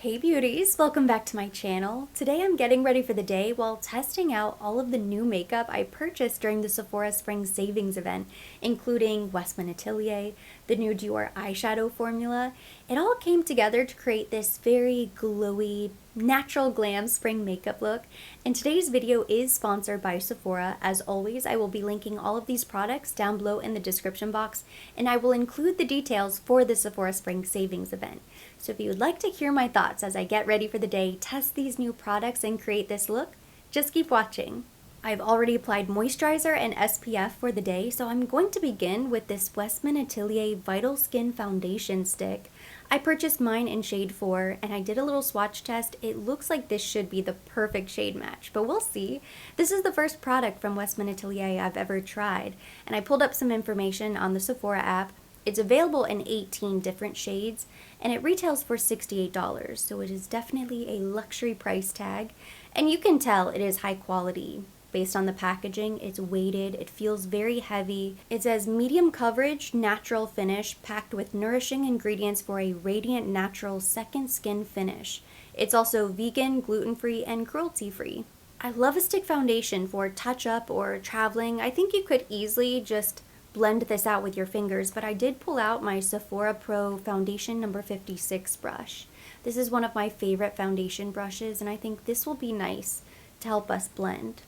Hey beauties, welcome back to my channel. Today I'm getting ready for the day while testing out all of the new makeup I purchased during the Sephora Spring Savings event, including Westman Atelier, the new Dior eyeshadow formula. It all came together to create this very glowy, natural glam spring makeup look, and today's video is sponsored by Sephora. As always, I will be linking all of these products down below in the description box, and I will include the details for the Sephora Spring Savings event. So if you would like to hear my thoughts as I get ready for the day, test these new products, and create this look, just keep watching. I've already applied moisturizer and SPF for the day, so I'm going to begin with this Westman Atelier Vital Skin Foundation Stick. I purchased mine in shade 4, and I did a little swatch test. It looks like this should be the perfect shade match, but we'll see. This is the first product from Westman Atelier I've ever tried, and I pulled up some information on the Sephora app. It's available in 18 different shades, and it retails for $68, so it is definitely a luxury price tag, and you can tell it is high quality. Based on the packaging, it's weighted, it feels very heavy. It says medium coverage, natural finish, packed with nourishing ingredients for a radiant, natural second skin finish. It's also vegan, gluten-free, and cruelty-free. I love a stick foundation for touch-up or traveling. I think you could easily just blend this out with your fingers, but I did pull out my Sephora Pro Foundation number 56 brush. This is one of my favorite foundation brushes, and I think this will be nice to help us blend.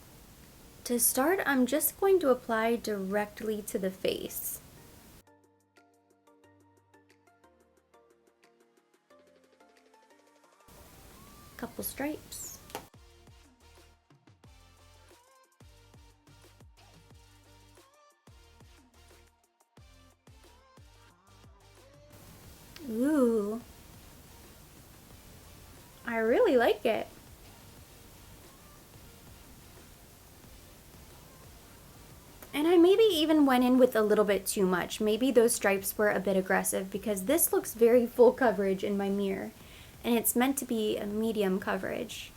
To start, I'm just going to apply directly to the face. Couple stripes. Ooh, I really like it. And I maybe even went in with a little bit too much. Maybe those stripes were a bit aggressive because this looks very full coverage in my mirror, and it's meant to be a medium coverage.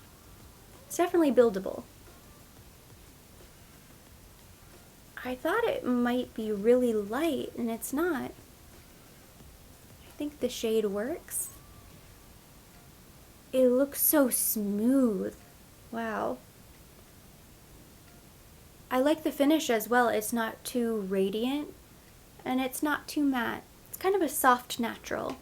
It's definitely buildable. I thought it might be really light, and it's not. I think the shade works. It looks so smooth. Wow. I like the finish as well. It's not too radiant, and it's not too matte. It's kind of a soft natural.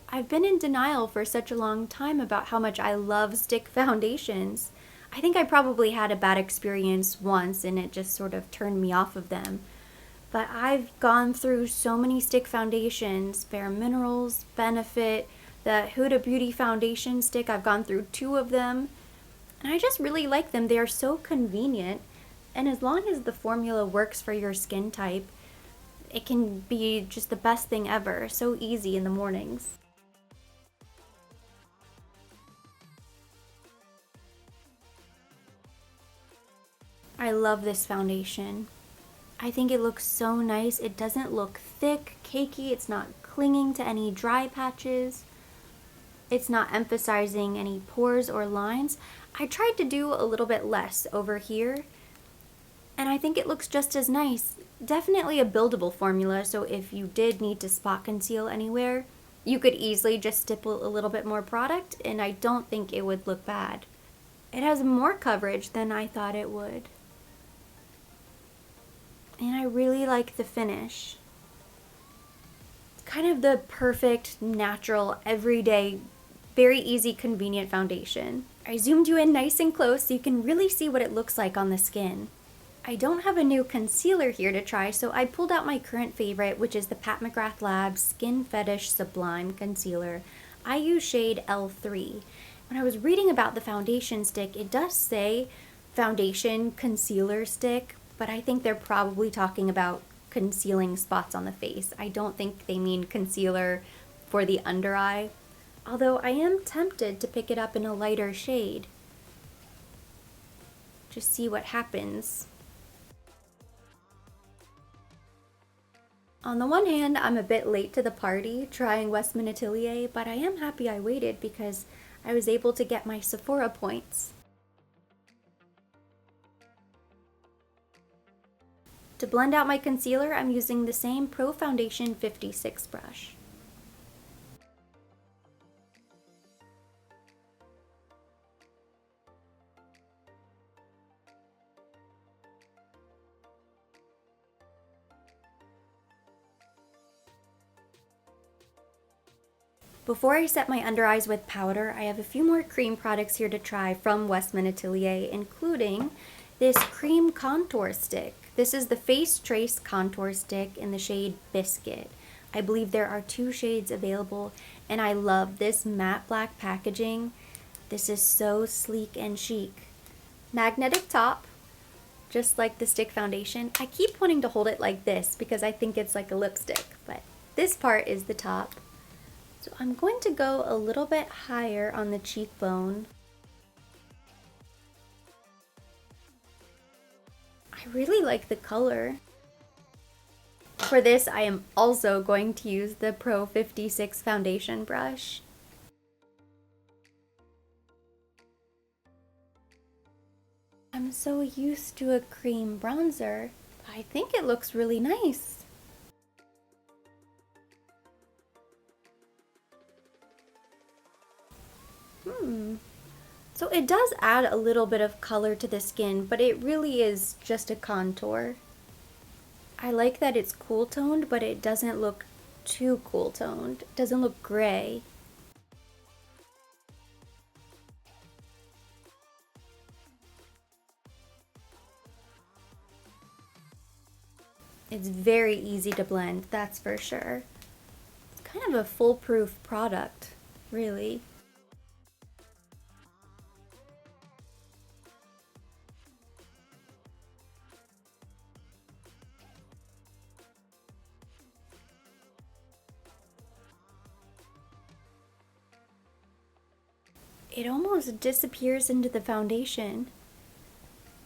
I've been in denial for such a long time about how much I love stick foundations. I think I probably had a bad experience once and it just sort of turned me off of them. But I've gone through so many stick foundations, Bare Minerals, Benefit, the Huda Beauty foundation stick. I've gone through 2 of them, and I just really like them. They are so convenient, and as long as the formula works for your skin type, it can be just the best thing ever. So easy in the mornings. I love this foundation. I think it looks so nice. It doesn't look thick, cakey. It's not clinging to any dry patches. It's not emphasizing any pores or lines. I tried to do a little bit less over here, and I think it looks just as nice. Definitely a buildable formula, so if you did need to spot conceal anywhere, you could easily just stipple a little bit more product, and I don't think it would look bad. It has more coverage than I thought it would. And I really like the finish. It's kind of the perfect, natural, everyday, very easy, convenient foundation. I zoomed you in nice and close so you can really see what it looks like on the skin. I don't have a new concealer here to try, so I pulled out my current favorite, which is the Pat McGrath Labs Skin Fetish Sublime Concealer. I use shade L3. When I was reading about the foundation stick, it does say foundation concealer stick, but I think they're probably talking about concealing spots on the face. I don't think they mean concealer for the under eye, although I am tempted to pick it up in a lighter shade. Just see what happens. On the one hand, I'm a bit late to the party trying Westman Atelier, but I am happy I waited because I was able to get my Sephora points. To blend out my concealer, I'm using the same Pro Foundation 56 brush. Before I set my under eyes with powder, I have a few more cream products here to try from Westman Atelier, including this cream contour stick. This is the Face Trace Contour Stick in the shade Biscuit. I believe there are 2 shades available, and I love this matte black packaging. This is so sleek and chic. Magnetic top, just like the stick foundation. I keep wanting to hold it like this because I think it's like a lipstick, but this part is the top. So I'm going to go a little bit higher on the cheekbone. I really like the color. For this, I am also going to use the Pro 56 foundation brush. I'm so used to a cream bronzer. I think it looks really nice. So it does add a little bit of color to the skin, but it really is just a contour. I like that it's cool toned, but it doesn't look too cool toned. It doesn't look gray. It's very easy to blend, that's for sure. It's kind of a foolproof product, really. It almost disappears into the foundation,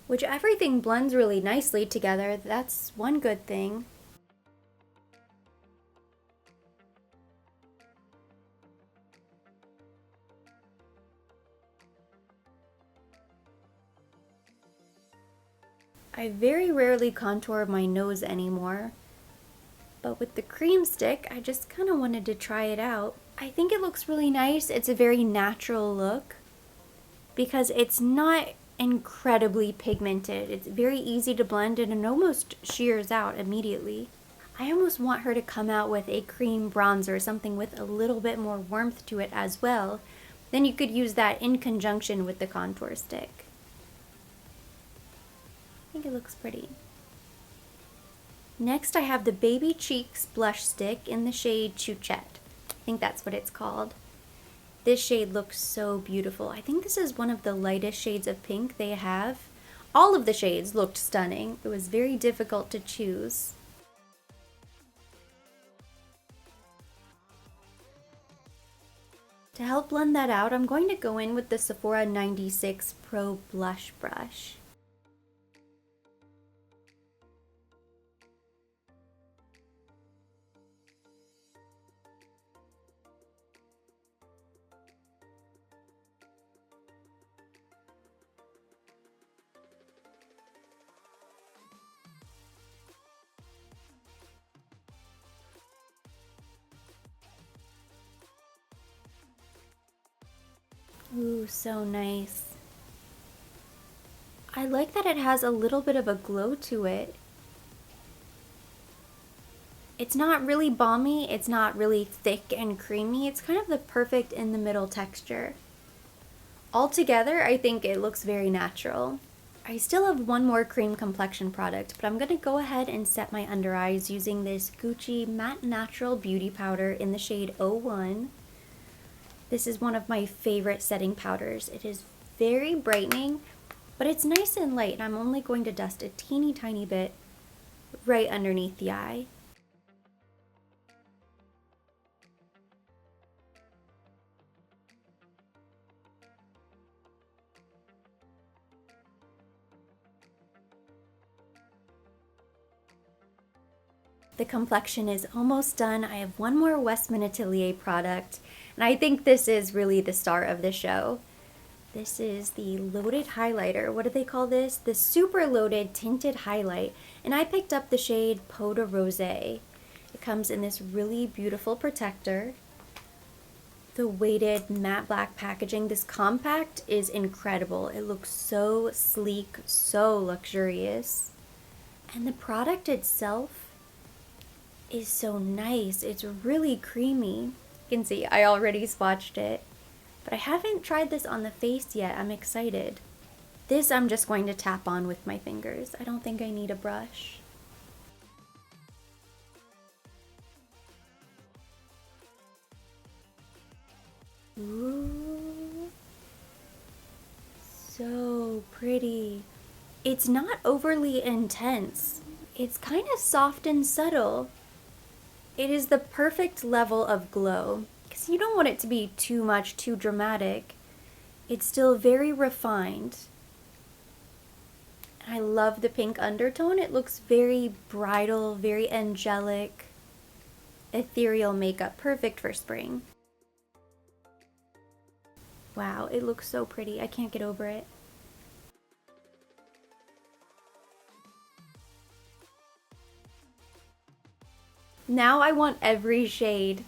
which everything blends really nicely together. That's one good thing. I very rarely contour my nose anymore, but with the cream stick, I just kind of wanted to try it out. I think it looks really nice. It's a very natural look because it's not incredibly pigmented. It's very easy to blend and it almost shears out immediately. I almost want her to come out with a cream bronzer, something with a little bit more warmth to it as well. Then you could use that in conjunction with the contour stick. I think it looks pretty. Next I have the Baby Cheeks blush stick in the shade Chouchette. I think that's what it's called. This shade looks so beautiful. I think this is one of the lightest shades of pink they have. All of the shades looked stunning. It was very difficult to choose. To help blend that out, I'm going to go in with the Sephora 96 Pro Blush Brush. Ooh, so nice. I like that it has a little bit of a glow to it. It's not really balmy, it's not really thick and creamy, it's kind of the perfect in the middle texture. Altogether, I think it looks very natural. I still have one more cream complexion product, but I'm going to go ahead and set my under eyes using this Gucci Matte Natural Beauty Powder in the shade 01. This is one of my favorite setting powders. It is very brightening, but it's nice and light, and I'm only going to dust a teeny tiny bit right underneath the eye. The complexion is almost done. I have one more Westman Atelier product, and I think this is really the star of the show. This is the loaded highlighter. What do they call this? The super loaded tinted highlight, and I picked up the shade Peau de Rosé. It comes in this really beautiful protector. The weighted matte black packaging. This compact is incredible. It looks so sleek, so luxurious. And the product itself is so nice. It's really creamy. You can see I already swatched it, but I haven't tried this on the face yet. I'm excited. This I'm just going to tap on with my fingers. I don't think I need a brush. Ooh, so pretty. It's not overly intense. It's kind of soft and subtle. It is the perfect level of glow, because you don't want it to be too much, too dramatic. It's still very refined. I love the pink undertone. It looks very bridal, very angelic, ethereal makeup, perfect for spring. Wow, it looks so pretty. I can't get over it. Now I want every shade.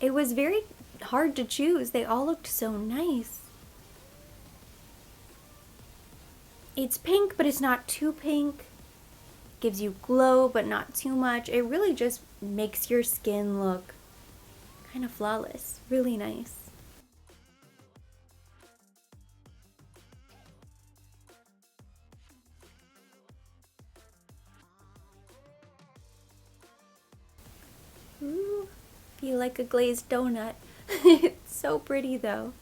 It was very hard to choose. They all looked so nice. It's pink, but it's not too pink. Gives you glow, but not too much. It really just makes your skin look kind of flawless. Really nice. Ooh, feel like a glazed donut. It's so pretty though.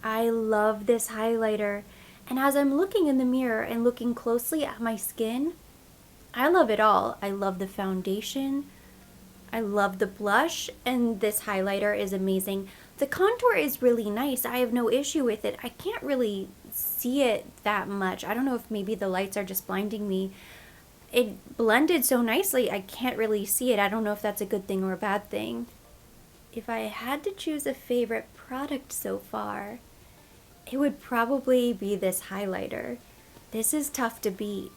I love this highlighter, and as I'm looking in the mirror and looking closely at my skin, I love it all. I love the foundation, I love the blush, and this highlighter is amazing. The contour is really nice. I have no issue with it. I can't really see it that much. I don't know if maybe the lights are just blinding me. It blended so nicely, I can't really see it. I don't know if that's a good thing or a bad thing. If I had to choose a favorite product so far, it would probably be this highlighter. This is tough to beat.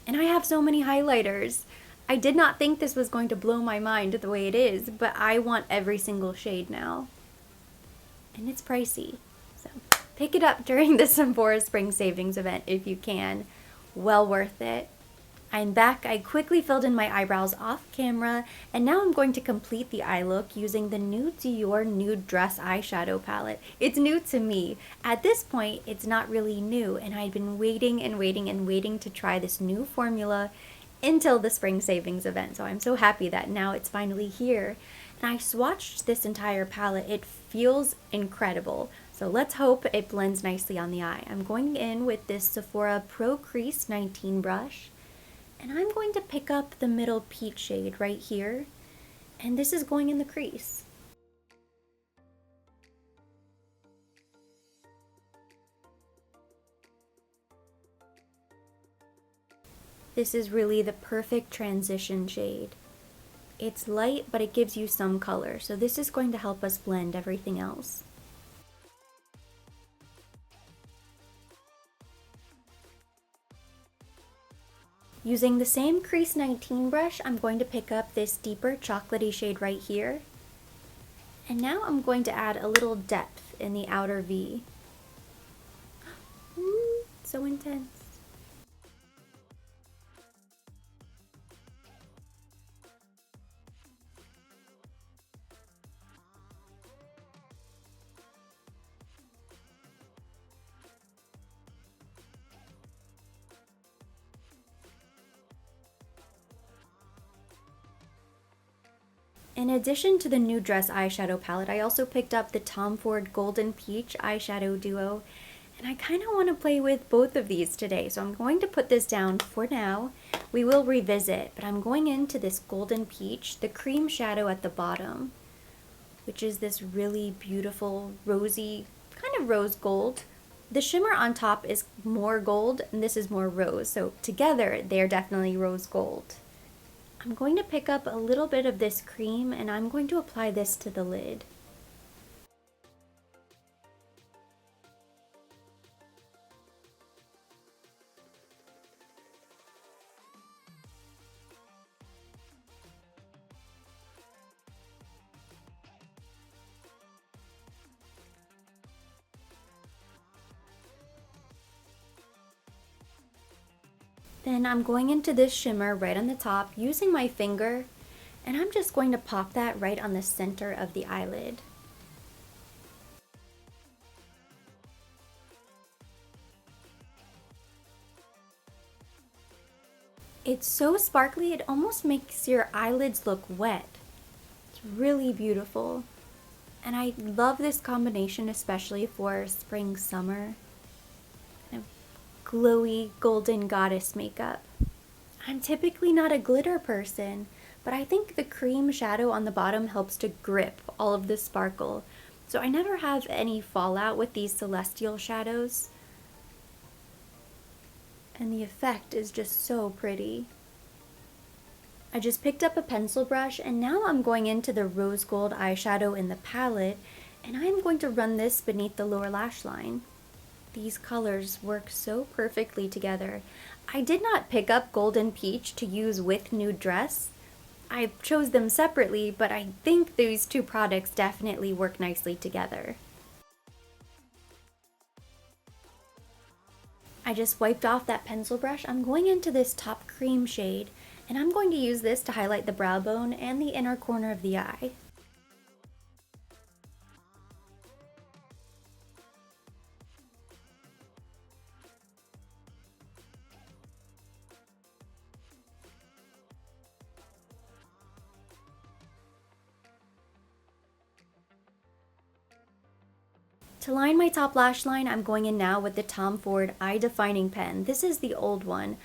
And I have so many highlighters. I did not think this was going to blow my mind the way it is, but I want every single shade now. And it's pricey, so pick it up during the Sephora Spring Savings event if you can. Well worth it. I'm back. I quickly filled in my eyebrows off camera, and now I'm going to complete the eye look using the new Dior Nude Dress Eyeshadow palette. It's new to me. At this point, it's not really new, and I'd been waiting and waiting and waiting to try this new formula until the Spring Savings event, so I'm so happy that now it's finally here. And I swatched this entire palette. It feels incredible. So let's hope it blends nicely on the eye. I'm going in with this Sephora Pro Crease 19 brush. And I'm going to pick up the middle peach shade right here. And this is going in the crease. This is really the perfect transition shade. It's light, but it gives you some color. So this is going to help us blend everything else. Using the same Crease 19 brush, I'm going to pick up this deeper chocolatey shade right here. And now I'm going to add a little depth in the outer V. Ooh, so intense. In addition to the Nude Dress eyeshadow palette, I also picked up the Tom Ford Golden Peach eyeshadow duo, and I kind of want to play with both of these today, so I'm going to put this down for now. We will revisit, but I'm going into this Golden Peach, the cream shadow at the bottom. which is this really beautiful rosy, kind of rose gold. The shimmer on top is more gold and this is more rose, so together they're definitely rose gold. I'm going to pick up a little bit of this cream and I'm going to apply this to the lid. Then I'm going into this shimmer right on the top using my finger, and I'm just going to pop that right on the center of the eyelid. It's so sparkly, it almost makes your eyelids look wet. It's really beautiful. And I love this combination, especially for spring, summer. Kind of glowy golden goddess makeup. I'm typically not a glitter person, but I think the cream shadow on the bottom helps to grip all of the sparkle. So I never have any fallout with these celestial shadows. And the effect is just so pretty. I just picked up a pencil brush and now I'm going into the rose gold eyeshadow in the palette, and I'm going to run this beneath the lower lash line. These colors work so perfectly together. I did not pick up Golden Peach to use with Nude Dress. I chose them separately, but I think these two products definitely work nicely together. I just wiped off that pencil brush. I'm going into this top cream shade, and I'm going to use this to highlight the brow bone and the inner corner of the eye. To line my top lash line, I'm going in now with the Tom Ford Eye Defining Pen. This is the old one.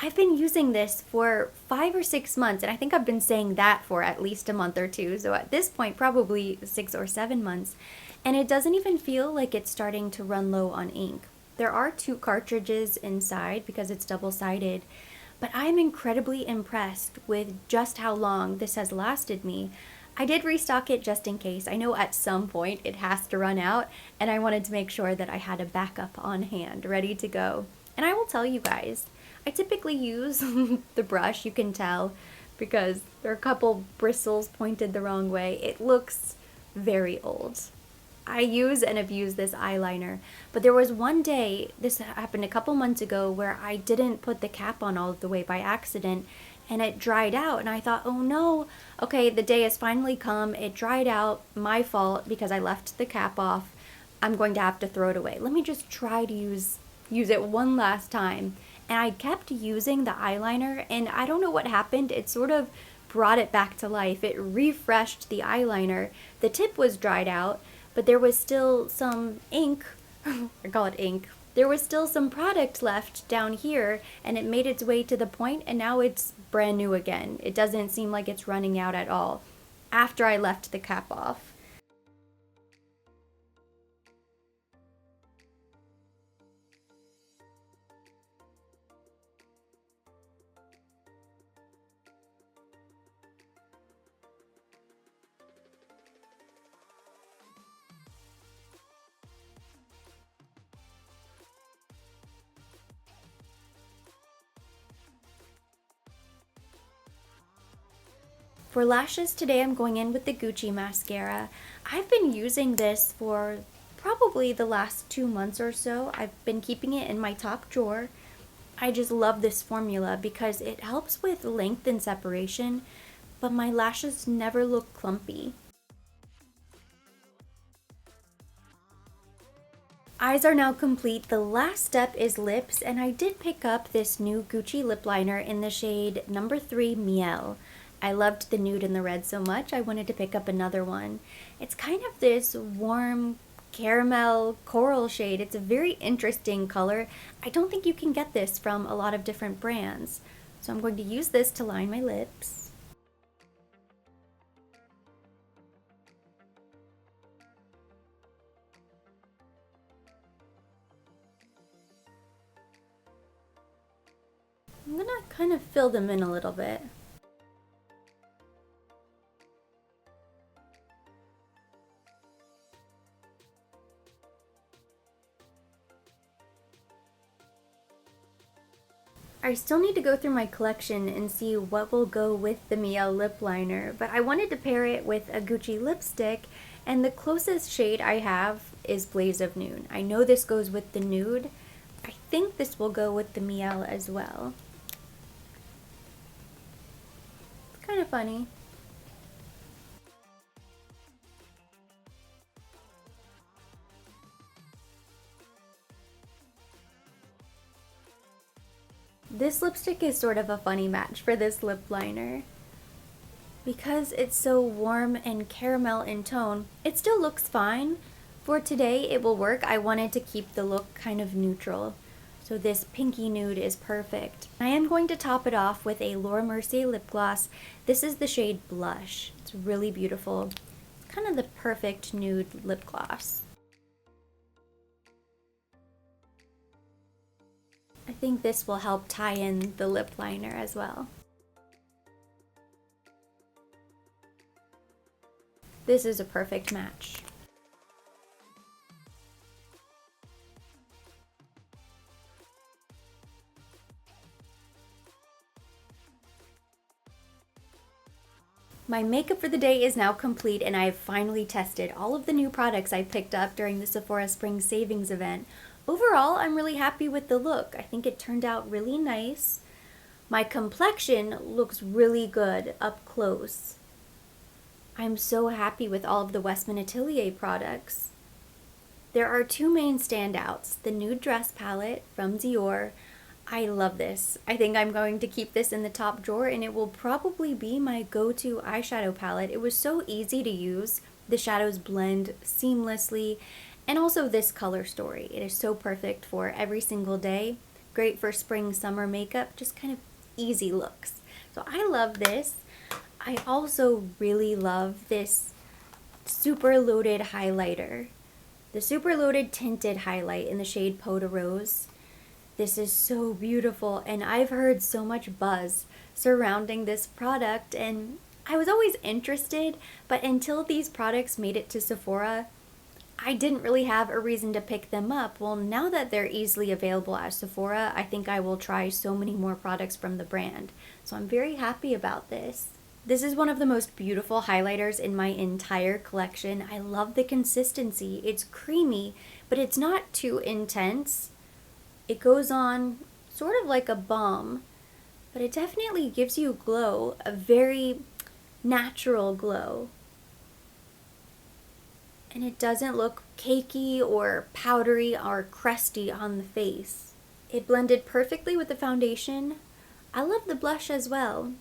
I've been using this for 5 or 6 months, and I think I've been saying that for at least a month or two, so at this point probably 6 or 7 months. And it doesn't even feel like it's starting to run low on ink. There are 2 cartridges inside because it's double-sided, but I'm incredibly impressed with just how long this has lasted me. I did restock it just in case. I know at some point it has to run out, and I wanted to make sure that I had a backup on hand, ready to go. And I will tell you guys, I typically use the brush, you can tell, because there are a couple bristles pointed the wrong way. It looks very old. I use and abuse this eyeliner, but there was one day, this happened a couple months ago, where I didn't put the cap on all the way by accident, and it dried out, and I thought, oh no, okay, the day has finally come, it dried out, my fault because I left the cap off, I'm going to have to throw it away. Let me just try to use it one last time. And I kept using the eyeliner, and I don't know what happened, it sort of brought it back to life. It refreshed the eyeliner. The tip was dried out, but there was still some ink, I call it ink, there was still some product left down here, and it made its way to the point, and now it's brand new again. It doesn't seem like it's running out at all after I left the cap off. For lashes today, I'm going in with the Gucci mascara. I've been using this for probably the last 2 months or so. I've been keeping it in my top drawer. I just love this formula because it helps with length and separation, but my lashes never look clumpy. Eyes are now complete. The last step is lips, and I did pick up this new Gucci lip liner in the shade number 3 Miel. I loved the nude and the red so much, I wanted to pick up another one. It's kind of this warm caramel coral shade. It's a very interesting color. I don't think you can get this from a lot of different brands. So I'm going to use this to line my lips. I'm gonna kind of fill them in a little bit. I still need to go through my collection and see what will go with the Miel lip liner, but I wanted to pair it with a Gucci lipstick, and the closest shade I have is Blaze of Noon. I know this goes with the nude. I think this will go with the Miel as well. It's kind of funny. This lipstick is sort of a funny match for this lip liner. Because it's so warm and caramel in tone, it still looks fine. For today, it will work. I wanted to keep the look kind of neutral. So this pinky nude is perfect. I am going to top it off with a Laura Mercier lip gloss. This is the shade Blush. It's really beautiful. It's kind of the perfect nude lip gloss. I think this will help tie in the lip liner as well. This is a perfect match. My makeup for the day is now complete, and I have finally tested all of the new products I picked up during the Sephora Spring Savings event. Overall, I'm really happy with the look. I think it turned out really nice. My complexion looks really good up close. I'm so happy with all of the Westman Atelier products. There are two main standouts. The nude dress palette from Dior. I love this. I think I'm going to keep this in the top drawer, and it will probably be my go-to eyeshadow palette. It was so easy to use. The shadows blend seamlessly, and also this color story. It is so perfect for every single day. Great for spring, summer makeup, just kind of easy looks. So I love this. I also really love this super loaded highlighter. The super loaded tinted highlight in the shade Peau de Rose. This is so beautiful, and I've heard so much buzz surrounding this product, and I was always interested, but until these products made it to Sephora, I didn't really have a reason to pick them up. Well, now that they're easily available at Sephora, I think I will try so many more products from the brand. So I'm very happy about this. This is one of the most beautiful highlighters in my entire collection. I love the consistency. It's creamy, but it's not too intense. It goes on sort of like a balm, but it definitely gives you glow, a very natural glow. And it doesn't look cakey or powdery or crusty on the face. It blended perfectly with the foundation. I love the blush as well,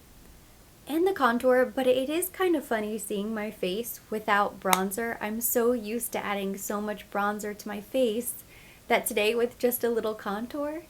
and the contour, but it is kind of funny seeing my face without bronzer. I'm so used to adding so much bronzer to my face that today with just a little contour,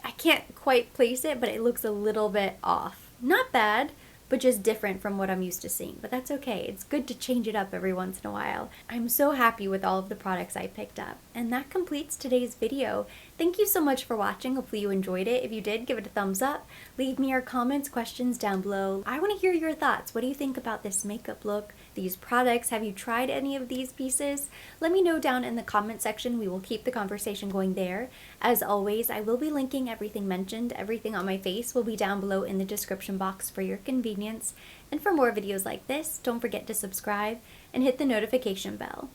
I can't quite place it, but it looks a little bit off. Not bad, but just different from what I'm used to seeing. But that's okay. It's good to change it up every once in a while. I'm so happy with all of the products I picked up. And that completes today's video. Thank you so much for watching. Hopefully you enjoyed it. If you did, give it a thumbs up. Leave me your comments, questions down below. I want to hear your thoughts. What do you think about this makeup look? These products? Have you tried any of these pieces? Let me know down in the comment section. We will keep the conversation going there. As always, I will be linking everything mentioned. Everything on my face will be down below in the description box for your convenience. And for more videos like this, don't forget to subscribe and hit the notification bell.